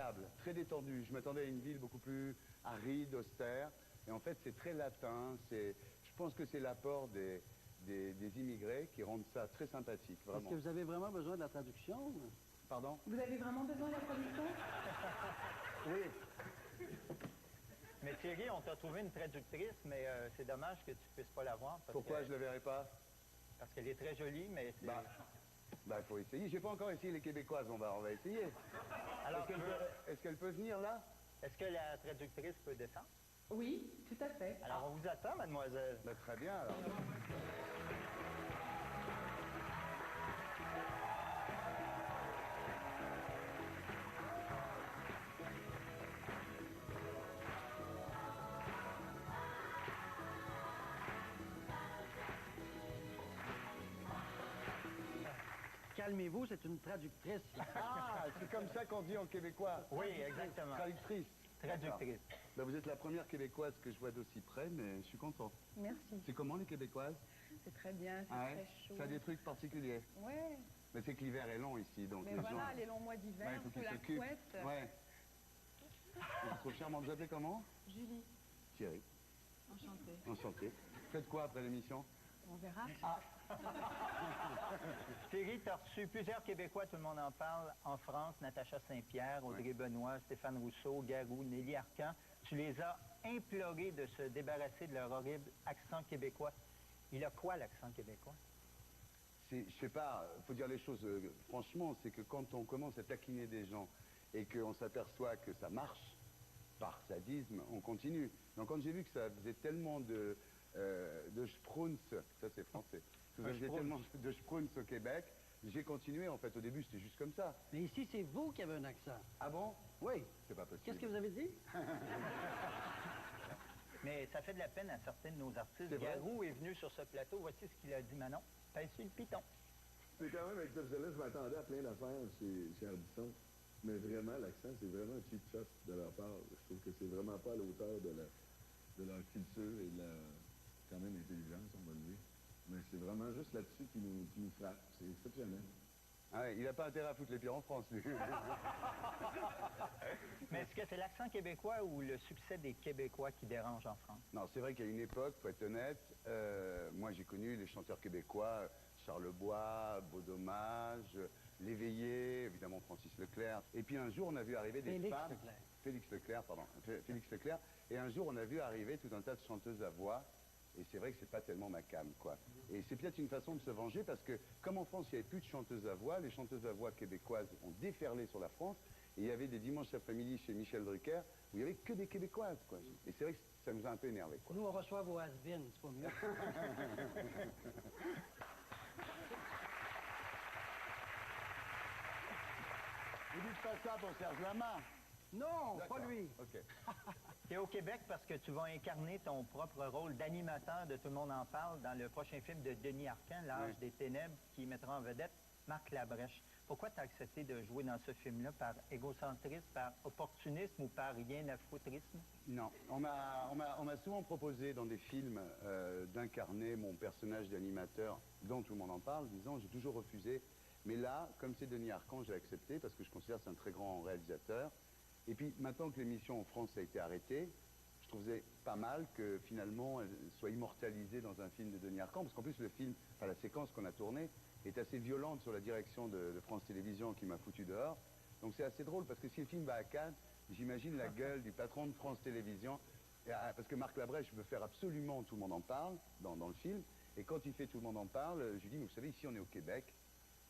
agréable, très détendu. Je m'attendais à une ville beaucoup plus aride, austère. Et en fait, c'est très latin. Je pense que c'est l'apport des immigrés qui rendent ça très sympathique, Est-ce vraiment. que vous avez vraiment besoin de la traduction? Pardon? Vous avez vraiment besoin de la traduction? Oui. Mais Thierry, on t'a trouvé une traductrice, mais c'est dommage que tu puisses pas la voir. Pourquoi je ne la verrai pas? Parce qu'elle est très jolie, mais c'est... Bah, faut essayer. J'ai pas encore essayé les Québécoises, on va essayer. Alors, Est-ce qu'elle peut venir là? est-ce que la traductrice peut descendre? Oui, tout à fait. Alors, on vous attend, mademoiselle. Bah, très bien, alors. Calmez-vous, c'est une traductrice. Ah, c'est comme ça qu'on dit en québécois. Oui, exactement. Traductrice. Traductrice. Bah, vous êtes la première Québécoise que je vois d'aussi près, mais je suis content. Merci. C'est comment les Québécoises? C'est très bien, c'est Ah ouais? très chaud. Ça a des trucs particuliers. Ouais. Mais c'est que l'hiver est long ici, donc Mais les voilà, gens... les longs mois Ouais, d'hiver, il faut sous qu'ils la s'occupent. couette. Ouais. Vous êtes trop charmante. Vous appelez comment? Julie, Thierry. enchantée. Enchanté. Faites quoi après l'émission? On verra. Thierry, tu as reçu plusieurs Québécois, tout le monde en parle, en France, Natacha Saint-Pierre, Audrey Benoît, Stéphane Rousseau, Garou, Nelly Arcan. Tu les as implorés de se débarrasser de leur horrible accent québécois. Il a quoi, l'accent québécois? Je sais pas, faut dire les choses franchement, c'est que quand on commence à taquiner des gens et qu'on s'aperçoit que ça marche, par sadisme, on continue. Donc quand j'ai vu que ça faisait tellement de sprunz, ça c'est français, que ça faisait tellement de sprunz au Québec, j'ai continué en fait. Au début c'était juste comme ça. Mais ici, c'est vous qui avez un accent. Ah bon? Oui. C'est pas possible. Qu'est-ce que vous avez dit? Mais ça fait de la peine à certains de nos artistes. C'est vrai? Garou est venu sur ce plateau, voici ce qu'il a dit, Manon. Pèse sur le piton. C'est quand même exceptionnel. Je m'attendais à plein d'affaires chez Ardisson. Mais vraiment, l'accent, c'est vraiment un cheap shot de leur part. Je trouve que c'est vraiment pas à l'auteur de leur culture et de la, quand même, intelligence, on va le dire. Mais c'est vraiment juste là-dessus qui nous frappe. C'est exceptionnel. Ah ouais, il n'a pas intérêt à foutre les pieds en France, lui. Mais est-ce que c'est l'accent québécois ou le succès des Québécois qui dérange en France? Non, c'est vrai qu'à une époque, faut être honnête, moi j'ai connu les chanteurs québécois, Charles Bois, Beau Dommage, L'Éveillé, évidemment Francis Leclerc. Et puis un jour, on a vu arriver des Félix femmes... Leclerc. Félix Leclerc, pardon. Félix Leclerc. Et un jour, on a vu arriver tout un tas de chanteuses à voix. Et c'est vrai que c'est pas tellement ma came, quoi. Et c'est peut-être une façon de se venger parce que, comme en France, il n'y avait plus de chanteuses à voix, les chanteuses à voix québécoises ont déferlé sur la France. Et il y avait des dimanches après-midi chez Michel Drucker où il n'y avait que des Québécoises, quoi. Et c'est vrai que ça nous a un peu énervé, quoi. Nous, on reçoit vos has-beens, c'est pas mieux. Vous dites pas ça pour Serge Lama. Non, pas D'accord. lui. OK. Tu es au Québec parce que tu vas incarner ton propre rôle d'animateur de Tout le monde en parle dans le prochain film de Denis Arcand, L'Âge des ténèbres, qui mettra en vedette Marc Labrèche. Pourquoi tu as accepté de jouer dans ce film-là? Par égocentrisme, par opportunisme ou par rien à foutrisme? Non, on m'a souvent proposé dans des films d'incarner mon personnage d'animateur dont tout le monde en parle, disant j'ai toujours refusé. Mais là, comme c'est Denis Arcand, j'ai accepté parce que je considère que c'est un très grand réalisateur. Et puis maintenant que l'émission en France a été arrêtée, je trouvais pas mal que finalement elle soit immortalisée dans un film de Denis Arcand, parce qu'en plus le film, enfin la séquence qu'on a tournée, est assez violente sur la direction de France Télévisions qui m'a foutu dehors. Donc c'est assez drôle parce que si le film va à Cannes, j'imagine la gueule du patron de France Télévisions, parce que Marc Labrèche veut faire absolument Tout le monde en parle dans le film, et quand il fait Tout le monde en parle, je lui dis mais vous savez ici on est au Québec,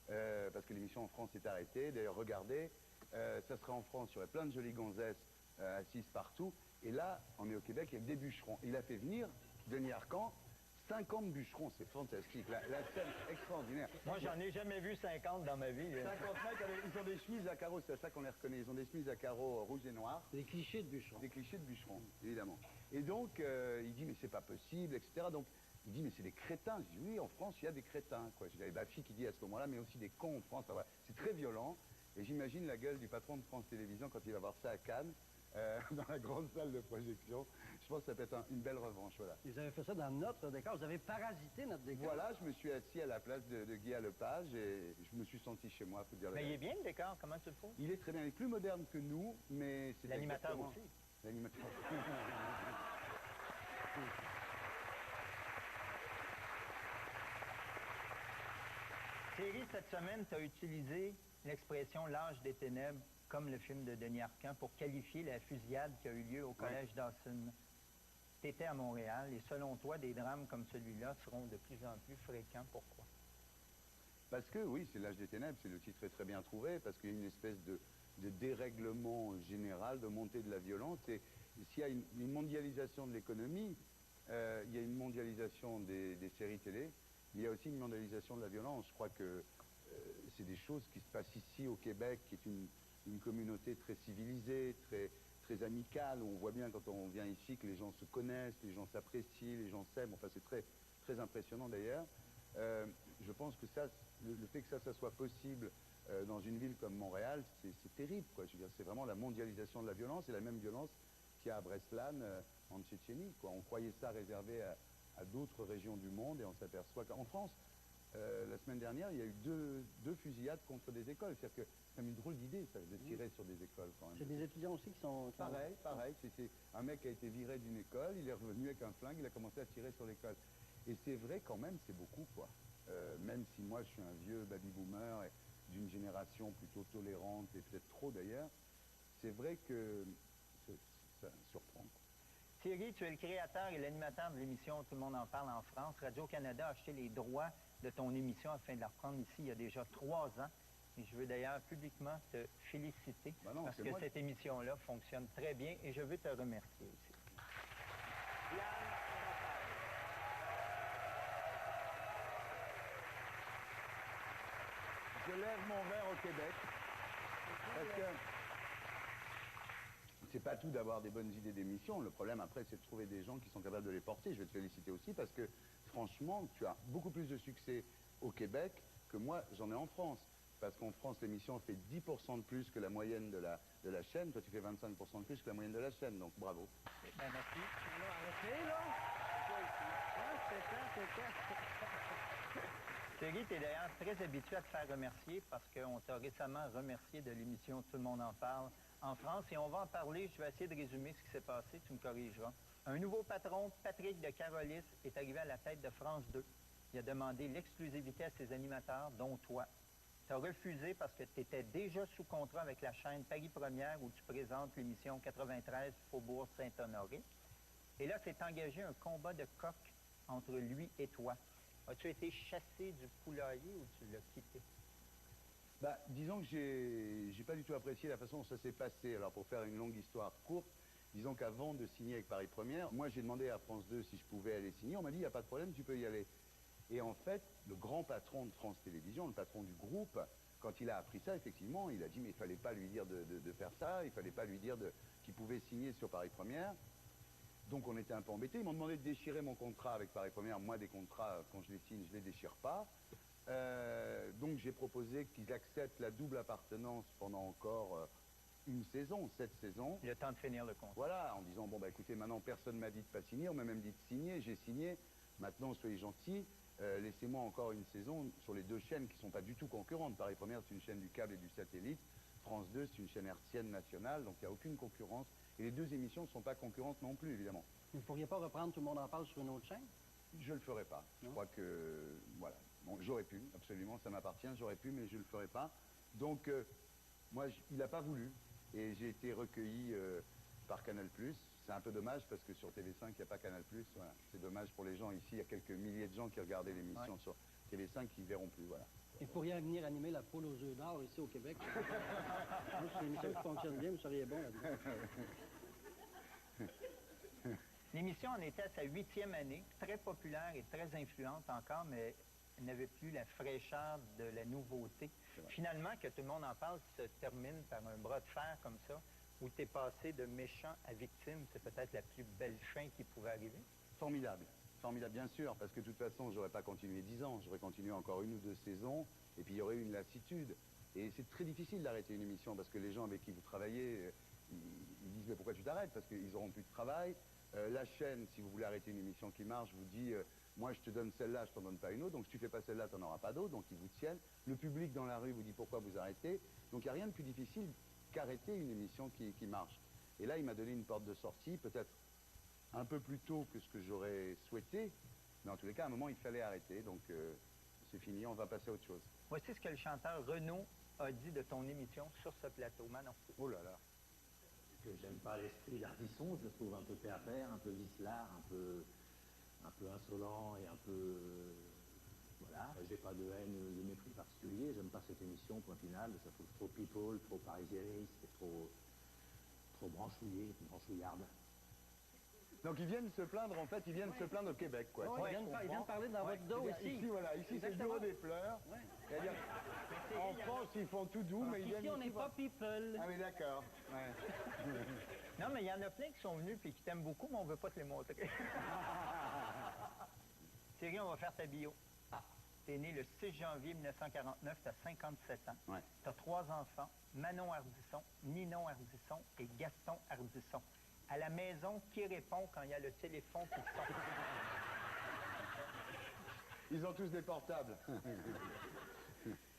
parce que l'émission en France est arrêtée, d'ailleurs regardez, ça serait en France, il y aurait plein de jolies gonzesses assises partout, et là on est au Québec, il y a des bûcherons. Il a fait venir Denis Arcand 50 bûcherons, c'est fantastique, la scène extraordinaire. Moi, j'en ai jamais vu 50 dans ma vie. 50 mecs, ils ont des chemises à carreaux, c'est à ça qu'on les reconnaît, ils ont des chemises à carreaux rouges et noirs. Des clichés de bûcherons. Des clichés de bûcherons, évidemment. Et donc, il dit, mais c'est pas possible, etc. Donc, il dit, mais c'est des crétins. Je dis, oui, en France, il y a des crétins, quoi. J'avais ma fille qui dit à ce moment-là, mais aussi des cons en France. Enfin, voilà. C'est très violent. Et j'imagine la gueule du patron de France Télévisions quand il va voir ça à Cannes. dans la grande salle de projection. Je pense que ça peut être une belle revanche, voilà. Vous avez fait ça dans notre décor. Vous avez parasité notre décor. Voilà, je me suis assis à la place de Guy Lepage et je me suis senti chez moi, faut dire la Mais il est vérité. bien le décor, comment tu le trouves? Il est très bien, il est plus moderne que nous, mais c'est L'animateur exactement- aussi. L'animateur. Thierry, cette semaine, tu as utilisé l'expression l'âge des ténèbres, comme le film de Denis Arcand, pour qualifier la fusillade qui a eu lieu au collège Dawson. Tu étais à Montréal et selon toi, des drames comme celui-là seront de plus en plus fréquents. Pourquoi? Parce que oui, c'est l'âge des ténèbres, c'est le titre est très bien trouvé, parce qu'il y a une espèce de dérèglement général, de montée de la violence. Et s'il y a une mondialisation de l'économie, il y a une mondialisation des séries télé, il y a aussi une mondialisation de la violence. Je crois que c'est des choses qui se passent ici au Québec, qui est une communauté très civilisée, très amicale, où on voit bien quand on vient ici que les gens se connaissent, les gens s'apprécient, les gens s'aiment. Enfin, c'est très impressionnant d'ailleurs. Je pense que ça, le fait que ça soit possible dans une ville comme Montréal, c'est terrible, quoi. Je veux dire, c'est vraiment la mondialisation de la violence et la même violence qu'il y a à Breslan, en Tchétchénie, quoi. On croyait ça réservé à d'autres régions du monde et on s'aperçoit qu'en France, la semaine dernière, il y a eu deux fusillades contre des écoles. C'est-à-dire que c'est une drôle d'idée, ça, de tirer sur des écoles, quand même. C'est des étudiants aussi qui sont... Pareil. C'était un mec qui a été viré d'une école, il est revenu avec un flingue, il a commencé à tirer sur l'école. Et c'est vrai quand même, c'est beaucoup, quoi. Même si moi, je suis un vieux baby-boomer et d'une génération plutôt tolérante, et peut-être trop d'ailleurs, c'est vrai que ça surprend. Thierry, tu es le créateur et l'animateur de l'émission Tout le monde en parle en France. Radio-Canada a acheté les droits de ton émission afin de la reprendre ici il y a déjà 3 ans. Et je veux d'ailleurs publiquement te féliciter Ben non, parce c'est que moi. cette émission-là fonctionne très bien et je veux te remercier aussi. Yann Raphaël. Je lève mon verre au Québec, parce que c'est pas tout d'avoir des bonnes idées d'émission. Le problème après, c'est de trouver des gens qui sont capables de les porter. Je vais te féliciter aussi parce que franchement, tu as beaucoup plus de succès au Québec que moi, j'en ai en France. Parce qu'en France, l'émission fait 10% de plus que la moyenne de la chaîne. Toi, tu fais 25% de plus que la moyenne de la chaîne. Donc, bravo. Ben, merci. Arrêtez, là! Thierry, tu es d'ailleurs très habitué à te faire remercier parce qu'on t'a récemment remercié de l'émission Tout le monde en parle en France. Et on va en parler. Je vais essayer de résumer ce qui s'est passé. Tu me corrigeras. Un nouveau patron, Patrick de Carolis, est arrivé à la tête de France 2. Il a demandé l'exclusivité à ses animateurs, dont toi. Tu as refusé parce que tu étais déjà sous contrat avec la chaîne Paris Première où tu présentes l'émission 93 Faubourg Saint-Honoré. Et là, c'est engagé un combat de coq entre lui et toi. As-tu été chassé du poulailler ou tu l'as quitté? Bah, disons que j'ai pas du tout apprécié la façon dont ça s'est passé. Alors, pour faire une longue histoire courte, disons qu'avant de signer avec Paris Première, moi, j'ai demandé à France 2 si je pouvais aller signer. On m'a dit, il n'y a pas de problème, tu peux y aller. Et en fait, le grand patron de France Télévisions, le patron du groupe, quand il a appris ça, effectivement, il a dit, mais il fallait pas lui dire de faire ça, il fallait pas lui dire qu'il pouvait signer sur Paris Première. Donc on était un peu embêtés. Ils m'ont demandé de déchirer mon contrat avec Paris Première. Moi, des contrats, quand je les signe, je les déchire pas. Donc j'ai proposé qu'ils acceptent la double appartenance pendant encore une saison, 7 saisons. Le temps de finir le contrat. Voilà, en disant, bon, bah écoutez, maintenant, personne ne m'a dit de pas signer, on m'a même dit de signer, j'ai signé. Maintenant, soyez gentils, laissez-moi encore une saison sur les 2 chaînes qui ne sont pas du tout concurrentes. Paris Première, c'est une chaîne du câble et du satellite. France 2, c'est une chaîne hertzienne nationale, donc il n'y a aucune concurrence. Et les 2 émissions ne sont pas concurrentes non plus, évidemment. Vous ne pourriez pas reprendre Tout le monde en parle sur une autre chaîne? Je le ferai pas. Je crois que, voilà. Bon, j'aurais pu, absolument, ça m'appartient, j'aurais pu, mais je le ferai pas. Donc, moi, il n'a pas voulu. Et j'ai été recueilli par Canal+. C'est un peu dommage parce que sur TV5, il n'y a pas Canal+. Voilà. C'est dommage pour les gens ici. Il y a quelques milliers de gens qui regardaient l'émission sur TV5 qui ne verront plus. Voilà. Vous pourriez venir animer la poule aux œufs d'or ici au Québec. Moi, c'est une émission qui fonctionne bien, vous seriez bon là-dedans. L'émission en était à sa 8e année, très populaire et très influente encore, mais elle n'avait plus la fraîcheur de la nouveauté. Finalement, que tout le monde en parle, se termine par un bras de fer comme ça, où tu es passé de méchant à victime. C'est peut-être la plus belle fin qui pouvait arriver. Formidable. Formidable, bien sûr, parce que de toute façon, j'aurais pas continué 10 ans. J'aurais continué encore 1 ou 2 saisons, et puis il y aurait eu une lassitude. Et c'est très difficile d'arrêter une émission, parce que les gens avec qui vous travaillez, ils disent mais pourquoi tu t'arrêtes? Parce qu'ils auront plus de travail. La chaîne, si vous voulez arrêter une émission qui marche, vous dit moi je te donne celle-là, je t'en donne pas une autre, donc si tu fais pas celle-là, tu n'en auras pas d'autre, donc ils vous tiennent. Le public dans la rue vous dit pourquoi vous arrêtez. Donc il n'y a rien de plus difficile qu'arrêter une émission qui marche. Et là, il m'a donné une porte de sortie, peut-être un peu plus tôt que ce que j'aurais souhaité, mais en tous les cas, à un moment, il fallait arrêter, donc c'est fini, on va passer à autre chose. Voici ce que le chanteur Renaud a dit de ton émission sur ce plateau. Manon. Oh là là. Que j'aime pas l'esprit d'Ardisson, je le trouve un peu pervers, un peu vicelard, un peu insolent et un peu... voilà, j'ai pas de haine, de mépris particulier, j'aime pas cette émission, point final, ça trouve trop people, trop parisienniste, trop branchouillarde. Donc ils viennent se plaindre, en fait, ils viennent se plaindre au Québec, quoi. Ouais, il vient de parler dans votre dos ici. Ici, voilà, ici c'est le bureau des pleurs. Ouais. C'est-à-dire, en France, ils font tout doux, mais ils viennent Ici, on n'est pas people. Ah mais d'accord. Ouais. Non, mais il y en a plein qui sont venus et qui t'aiment beaucoup, mais on ne veut pas te les montrer. Thierry, on va faire ta bio. Tu es né le 6 janvier 1949, tu as 57 ans. Ouais. Tu as 3 enfants, Manon Ardisson, Ninon Ardisson et Gaston Ardisson. À la maison, qui répond quand il y a le téléphone qui sonne? Ils ont tous des portables.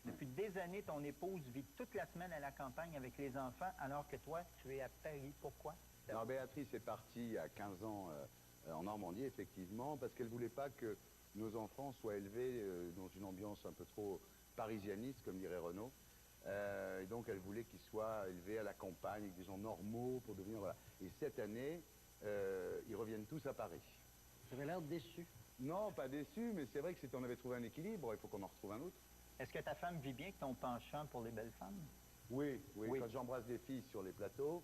Depuis des années, ton épouse vit toute la semaine à la campagne avec les enfants, alors que toi, tu es à Paris. Pourquoi? Alors Béatrice est partie il y a 15 ans en Normandie, effectivement, parce qu'elle ne voulait pas que nos enfants soient élevés dans une ambiance un peu trop parisianiste, comme dirait Renaud. Et donc elle voulait qu'ils soient élevés à la campagne, avec des gens normaux, pour devenir... Voilà. Et cette année, ils reviennent tous à Paris. Vous avez l'air déçu. Non, pas déçu, mais c'est vrai que si on avait trouvé un équilibre, il faut qu'on en retrouve un autre. Est-ce que ta femme vit bien avec ton penchant pour les belles femmes? Oui, oui, Oui. quand j'embrasse des filles sur les plateaux,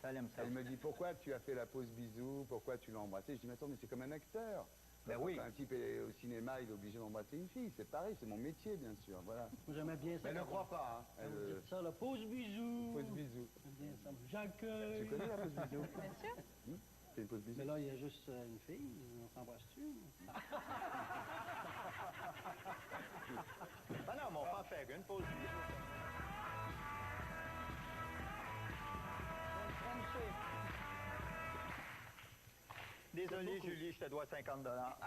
Ça, elle aime ça. elle me dit pourquoi tu as fait la pause bisou, pourquoi tu l'as embrassé. Je dis mais attends, mais c'est comme un acteur. Ben oui. Quand un type est au cinéma, il est obligé d'embrasser une fille. C'est pareil, c'est mon métier, bien sûr. Voilà. Moi, j'aimais bien ça. Mais elle ne croit pas. Hein. Quand vous dites ça, là, pause bisous. Pause bisou. J'aime bien ça. J'accueille. Tu connais la pause bisou? Bien sûr. C'est une pause bisou. Mais là, il y a juste une fille. On s'embrasse-tu? Ben non, mais on peut en faire une pause. Désolé, Julie, je te dois 50 $. Alors,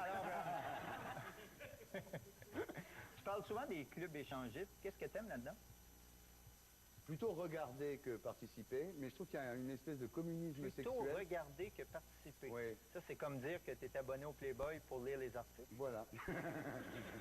tu parles souvent des clubs échangistes. Qu'est-ce que tu aimes là-dedans? Plutôt regarder que participer, mais je trouve qu'il y a une espèce de communisme Plutôt sexuel. regarder que participer. Oui. Ça, c'est comme dire que tu es abonné au Playboy pour lire les articles. Voilà.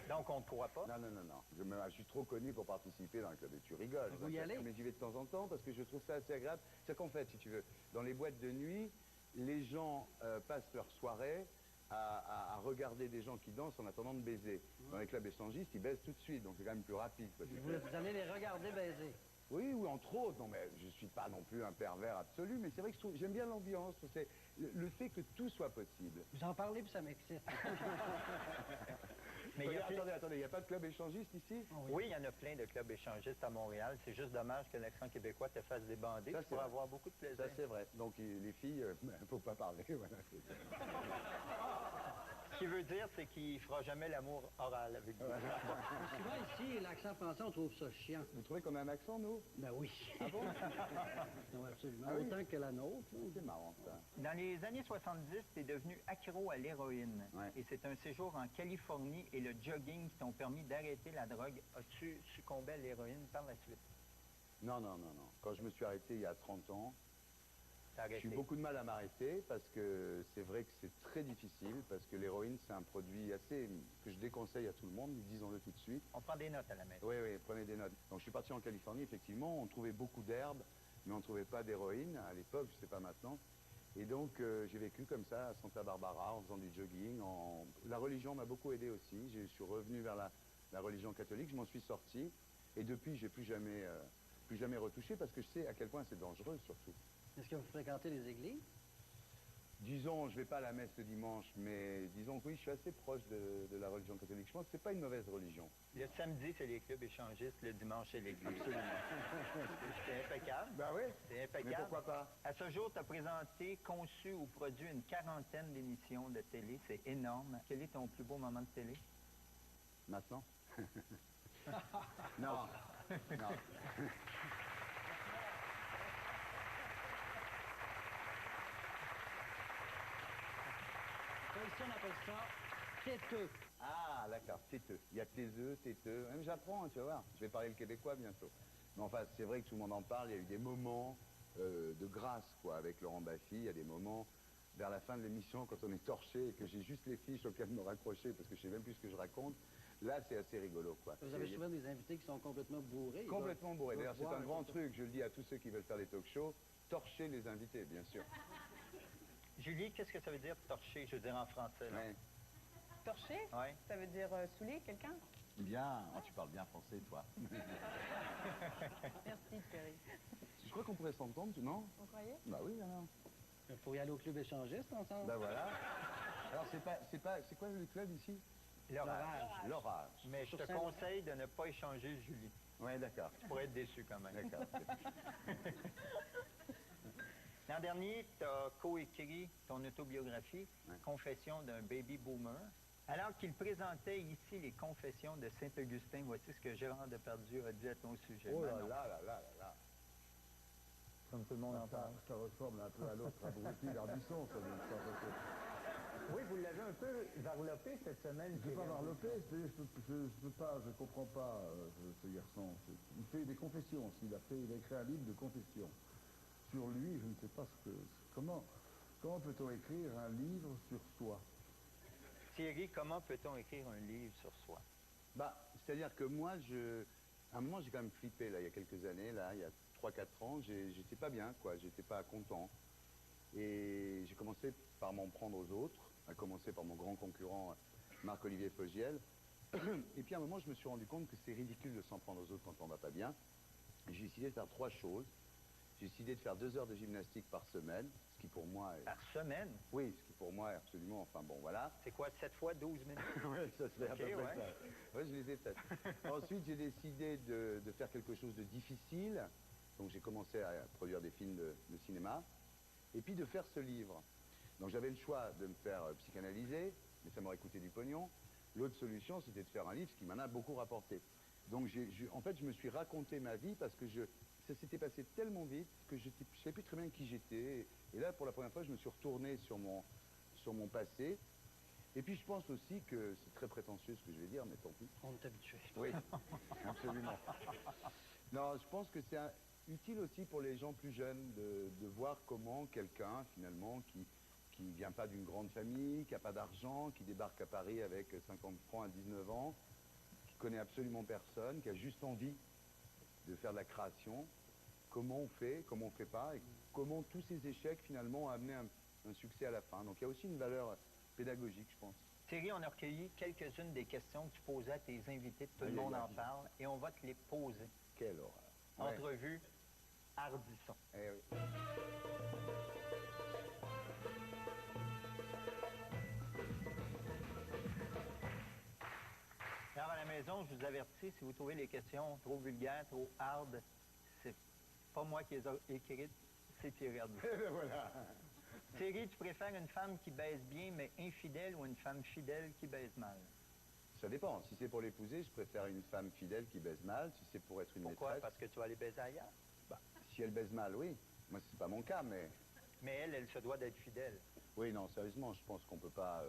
Donc, on ne te croit pas. Non, non, non, non. Je suis trop connu pour participer dans le club. Et tu rigoles. Vous y allez? Mais j'y vais de temps en temps parce que je trouve ça assez agréable. C'est qu'en fait, si tu veux, dans les boîtes de nuit, les gens passent leur soirée à regarder des gens qui dansent en attendant de baiser. Dans les clubs échangistes, ils baisent tout de suite, donc c'est quand même plus rapide. Quoi. Vous allez les regarder baiser. Oui, oui, entre autres. Non, mais je ne suis pas non plus un pervers absolu, mais c'est vrai que j'aime bien l'ambiance. C'est le fait que tout soit possible. Vous en parlez, puis ça m'excite. Mais il y a Attendez, il n'y a pas de club échangiste ici? Oui, il y en a plein de clubs échangistes à Montréal. C'est juste dommage que l'accent québécois te fasse débander. Ça, Tu c'est pourras vrai. avoir beaucoup de plaisir. Ça, c'est vrai. Donc, les filles, il ne faut pas parler. Voilà, c'est ça. Ce qui veut dire, c'est qu'il ne fera jamais l'amour oral avec vous. Souvent, ici, l'accent français, on trouve ça chiant. Vous trouvez qu'on a un accent, nous? Ben oui. Ah bon? Non, absolument. Ah oui? Autant que la nôtre. là. C'est marrant, ça. Dans les années 70, tu es devenu accro à l'héroïne. Ouais. Et c'est un séjour en Californie et le jogging qui t'ont permis d'arrêter la drogue. As-tu succombé à l'héroïne par la suite? Non, non, non, non. Quand je me suis arrêté il y a 30 ans, T'as arrêté. j'ai eu beaucoup de mal à m'arrêter parce que c'est vrai que c'est très difficile parce que l'héroïne, c'est un produit assez que je déconseille à tout le monde, disons-le tout de suite. On prend des notes à la maison. Oui, oui, prenez des notes. Donc je suis parti en Californie, effectivement, on trouvait beaucoup d'herbes, mais on ne trouvait pas d'héroïne à l'époque, je ne sais pas maintenant. Et donc j'ai vécu comme ça à Santa Barbara en faisant du jogging. La religion m'a beaucoup aidé aussi. Je suis revenu vers la religion catholique, je m'en suis sorti. Et depuis, je n'ai plus jamais retouché parce que je sais à quel point c'est dangereux surtout. Est-ce que vous fréquentez les églises? Disons, je ne vais pas à la messe le dimanche, mais disons que oui, je suis assez proche de la religion catholique. Je pense que ce n'est pas une mauvaise religion. Le samedi, c'est les clubs échangistes. Le dimanche, c'est l'église. Absolument. C'est impeccable. Ben oui, C'est mais impeccable. pourquoi pas? À ce jour, tu as présenté, conçu ou produit une 40aine d'émissions de télé. C'est énorme. Quel est ton plus beau moment de télé? Maintenant? Non, non. appelle ça têteux. Ah, d'accord, têteux. Il y a taiseux, têteux. Même j'apprends, hein, tu vas voir. Je vais parler le québécois bientôt. Mais enfin, c'est vrai que tout le monde en parle. Il y a eu des moments de grâce, quoi, avec Laurent Baffy. Il y a des moments vers la fin de l'émission, quand on est torché et que j'ai juste les fiches auxquelles me raccrocher parce que je sais même plus ce que je raconte. Là, c'est assez rigolo, quoi. Vous avez souvent des invités qui sont complètement bourrés. Complètement bourré. D'ailleurs, c'est un grand truc. truc. Je le dis à tous ceux qui veulent faire des talk-shows. Torcher les invités, bien sûr. Julie, qu'est-ce que ça veut dire torcher, je veux dire en français? Là? Ouais. Torcher, Ouais. ça veut dire saouler quelqu'un? Bien. Oh, tu parles bien français, toi. Merci, Thierry. Je crois qu'on pourrait s'entendre, tu non? Vous croyez? Bah oui, alors. Il faut y aller au club échangiste ensemble. Ben voilà. Alors, c'est quoi le club ici? L'orage. L'orage. Mais je te Sur Saint-Laurent. conseille de ne pas échanger Julie. Ouais, d'accord. Tu pourrais être déçu quand même. D'accord. L'an dernier, tu as coécrit ton autobiographie, Ouais. Confession d'un baby boomer. Alors qu'il présentait ici les confessions de Saint-Augustin, voici ce que Gérard Depardieu a dit à ton sujet. Oh là Manon. là là là là là. Comme tout le monde en parle. Ça ressemble un peu à l'autre abruti d'Ardisson, ça. Oui, vous l'avez un peu varlopé cette semaine. Je ne vais pas varloper, je comprends pas ce garçon. Il fait des confessions, il a écrit un livre de confessions. Sur lui, je ne sais pas comment peut-on écrire un livre sur soi? Thierry, comment peut-on écrire un livre sur soi? Bah, c'est-à-dire que moi, à un moment, j'ai quand même flippé, là, il y a quelques années, là, il y a 3-4 ans, j'étais pas bien, quoi, j'étais pas content. Et j'ai commencé par m'en prendre aux autres, à commencer par mon grand concurrent, Marc-Olivier Fogiel. Et puis à un moment, je me suis rendu compte que c'est ridicule de s'en prendre aux autres quand on va pas bien. Et j'ai décidé de faire 3 choses. J'ai décidé de faire 2 heures de gymnastique par semaine, ce qui pour moi est... Par semaine? Oui, ce qui pour moi est absolument... Enfin bon, voilà. C'est quoi, 7 fois 12 minutes? Oui, ça serait à peu Ok, près ouais. ça. Ouais, je les ai faites. Ensuite, j'ai décidé de faire quelque chose de difficile. Donc j'ai commencé à produire des films de cinéma. Et puis de faire ce livre. Donc j'avais le choix de me faire psychanalyser, mais ça m'aurait coûté du pognon. L'autre solution, c'était de faire un livre, ce qui m'en a beaucoup rapporté. Donc en fait, je me suis raconté ma vie parce que ça s'était passé tellement vite que je ne savais plus très bien qui j'étais. Et là, pour la première fois, je me suis retourné sur mon passé. Et puis je pense aussi que c'est très prétentieux ce que je vais dire, mais tant pis. On est habitué. Oui, absolument. Non, je pense que c'est utile aussi pour les gens plus jeunes de voir comment quelqu'un, finalement, qui vient pas d'une grande famille, qui n'a pas d'argent, qui débarque à Paris avec 50 francs à 19 ans, qui connaît absolument personne, qui a juste envie de faire de la création, comment on fait pas, et comment tous ces échecs, finalement, ont amené un succès à la fin. Donc il y a aussi une valeur pédagogique, je pense. Thierry, on a recueilli quelques-unes des questions que tu posais à tes invités, tout le Aïe, monde aïe, en aïe. parle, et on va te les poser. Quelle horreur. Ouais. Entrevue, Ardisson. Eh oui. Alors à la maison, je vous avertis, si vous trouvez les questions trop vulgaires, trop hard, c'est pas moi qui les ai écrites, c'est Thierry Ardisson. Eh ben voilà. Thierry, tu préfères une femme qui baise bien mais infidèle ou une femme fidèle qui baise mal? Ça dépend. Si c'est pour l'épouser, je préfère une femme fidèle qui baise mal. Si c'est pour être une Pourquoi? maîtresse, Parce que tu vas aller baiser ailleurs. bah, si elle baise mal, oui. Moi, c'est pas mon cas, mais... Mais elle se doit d'être fidèle. Oui, non, sérieusement, je pense qu'on peut pas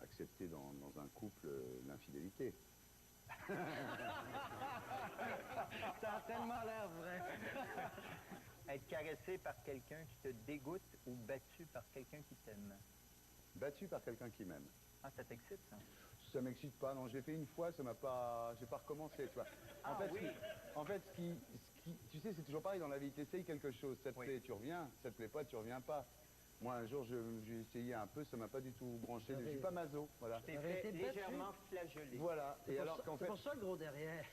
accepter dans un couple l'infidélité. Ça a tellement l'air vrai. Être caressé par quelqu'un qui te dégoûte ou battu par quelqu'un qui t'aime? Battu par quelqu'un qui m'aime. Ah, ça t'excite, ça? Ça m'excite pas, non, je l'ai fait une fois, ça m'a pas... J'ai pas recommencé, tu vois. Ah, oui. Ce qui... Tu sais, c'est toujours pareil dans la vie, t'essayes quelque chose, ça te Oui. plaît, tu reviens, ça te plaît pas, tu reviens pas. Moi, un jour, j'ai essayé un peu, ça m'a pas du tout branché, je suis pas maso, voilà. T'es T'avais fait été battu? légèrement flageolé. Voilà, et alors qu'en C'est fait... pour ça le gros derrière.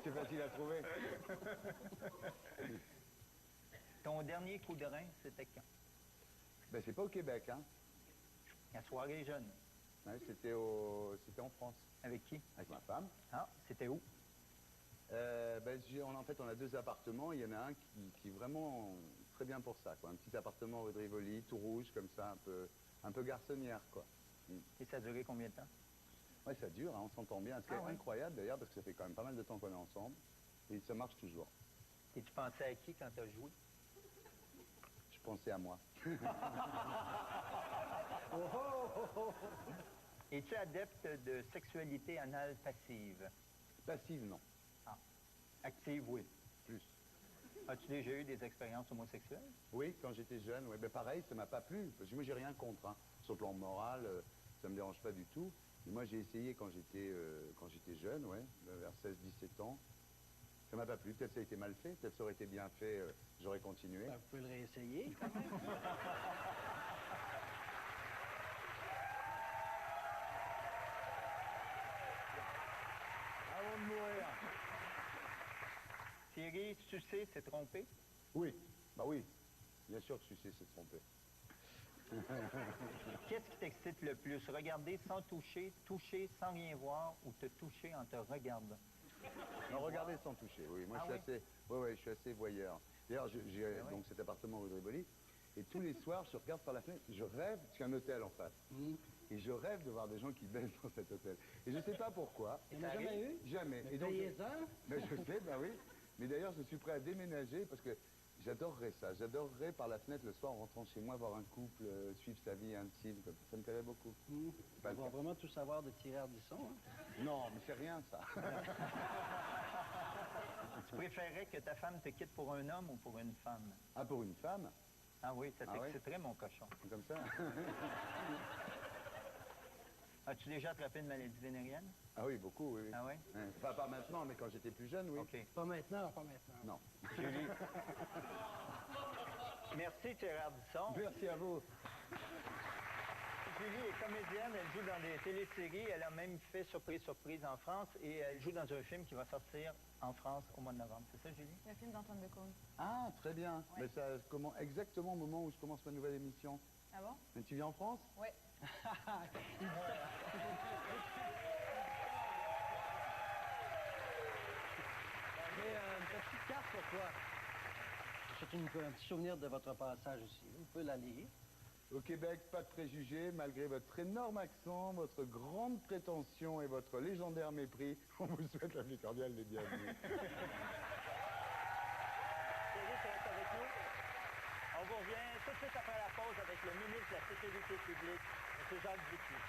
C'est facile à trouver. Ton dernier coup de rein, c'était quand? Ben, c'est pas au Québec, hein. La soirée jeune. Ouais, c'était en France, Avec qui? avec ma femme. Ah, c'était où? En fait, on a 2 appartements. Il y en a un qui est vraiment très bien pour ça, quoi. Un petit appartement rue de Rivoli, tout rouge, comme ça, un peu garçonnière, quoi. Et ça a duré combien de temps? Ouais, ça dure, hein, on s'entend bien. C'est ouais. incroyable, d'ailleurs, parce que ça fait quand même pas mal de temps qu'on est ensemble. Et ça marche toujours. Et tu pensais à qui quand tu as joué? Je pensez à moi. Es-tu adepte de sexualité anale passive? Passive, non. Active, oui. Plus. As-tu déjà eu des expériences homosexuelles? Oui, quand j'étais jeune, ouais. Ben pareil, ça m'a pas plu. Parce que moi, j'ai rien contre. Hein. Sur le plan moral, ça me dérange pas du tout. Mais moi, j'ai essayé quand j'étais jeune, ouais, vers 16-17 ans. Ça m'a pas plu. Peut-être ça a été mal fait. Peut-être ça aurait été bien fait, j'aurais continué. Ben, vous pouvez le réessayer, quand même. Avant de mourir. Thierry, sucer, c'est tromper? Oui, bah oui. Bien sûr que sucer, c'est tromper. Qu'est-ce qui t'excite le plus? Regarder sans toucher, toucher sans rien voir ou te toucher en te regardant? Non, regardez sans toucher, oui. Moi, Ah je suis oui? assez, je suis assez voyeur. D'ailleurs, j'ai oui. donc cet appartement rue de Rivoli, et tous les soirs, je regarde par la fenêtre, je rêve, parce qu'il y a un hôtel en face, et je rêve de voir des gens qui baissent dans cet hôtel. Et je ne sais pas pourquoi. Il n'y en a jamais eu? Jamais. Mais Et donc, payez-en. ben, je sais, ben oui. Mais d'ailleurs, je suis prêt à déménager parce que j'adorerais ça. J'adorerais par la fenêtre le soir en rentrant chez moi voir un couple suivre sa vie intime. Comme ça me plairait beaucoup. Pas On le va cas. vraiment tout savoir de Thierry Ardisson. Hein? Non, mais c'est rien ça. Tu préférerais que ta femme te quitte pour un homme ou pour une femme? Ah, pour une femme, Ah oui, ça Ah oui? t'exciterait, mon cochon. comme ça. As-tu déjà attrapé une maladie vénérienne? Ah oui, beaucoup, oui. Oui. Ah oui? Ouais. Pas maintenant, mais quand j'étais plus jeune, oui. OK. Pas maintenant, pas maintenant. Non. Julie. Merci, Thierry Ardisson. Merci à vous. Julie est comédienne, elle joue dans des téléséries, elle a même fait Surprise, surprise en France et elle joue dans un film qui va sortir en France au mois de novembre. C'est ça, Julie? Le film d'Antoine Decaune. Ah, très bien. Ouais. Mais ça commence exactement au moment où je commence ma nouvelle émission. Ah bon? Mais tu viens en France? Oui. J'ai une petite carte pour toi. C'est un petit souvenir de votre passage ici. Vous pouvez la lire. Au Québec, pas de préjugés, malgré votre énorme accent, votre grande prétention et votre légendaire mépris, on vous souhaite la plus cordiale des bienvenus. Thierry, tu restes avec nous? On vous revient tout de suite après la pause avec le ministre de la Sécurité publique, M. Jacques Dupuis.